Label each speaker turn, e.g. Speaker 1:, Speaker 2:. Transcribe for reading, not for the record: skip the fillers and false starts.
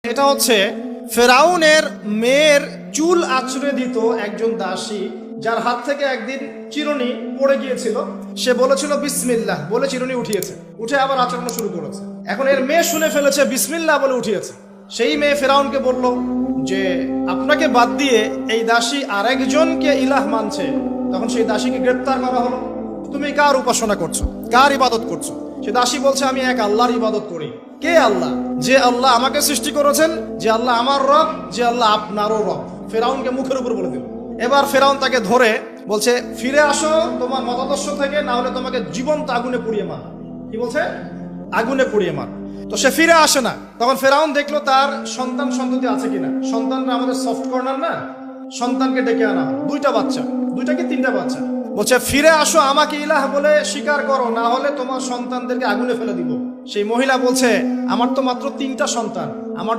Speaker 1: এটা হচ্ছে ফেরাউনের মেয়ের চুল আঁচড়ে দিত একজন দাসী, যার হাত থেকে একদিন চিরুনি পড়ে গিয়েছিল। সে বলেছিল বিসমিল্লাহ বলে চিরুনি উঠিয়েছে, উঠে আবার আচড়ানো শুরু করেছে। এখন এর মেয়ে শুনে ফেলেছে বিসমিল্লাহ বলে উঠিয়েছে। সেই মেয়ে ফেরাউনকে বলল যে আপনাকে বাদ দিয়ে এই দাসী আরেকজনকে ইলাহ মানছে। তখন সেই দাসীকে গ্রেপ্তার করা হলো। তুমি কার উপাসনা করছো, কার ইবাদত করছো? সে দাসী বলছে আমি এক আল্লাহর ইবাদত করি। কে আল্লাহ? যে আল্লাহ আমাকে সৃষ্টি করেছেন, যে আল্লাহ আমার রব, যে আল্লাহ আপনারও রব। ফেরাউনকে মুখের উপর বলে দিল। এবার ফেরাউন তাকে ধরে বলছে ফিরে আসো তোমার মতাদর্শ থেকে, না হলে তোমাকে জীবন্ত আগুনে পুড়িয়ে মার। কি বলছে? আগুনে পুড়িয়ে মার। তো সে ফিরে আসে না। তখন ফেরাউন দেখলো তার সন্তান সন্ততি আছে কিনা। সন্তানরা আমাদের সফট কর্নার না, সন্তানকে ডেকে আনা হয়। দুইটা বাচ্চা, দুইটা কি তিনটা বাচ্চা। বলছে ফিরে আসো, আমাকে ইলাহ বলে স্বীকার করো, না হলে তোমার সন্তানদেরকে আগুনে ফেলে দিব। সেই মহিলা বলছে আমার তো মাত্র 3টা সন্তান, আমার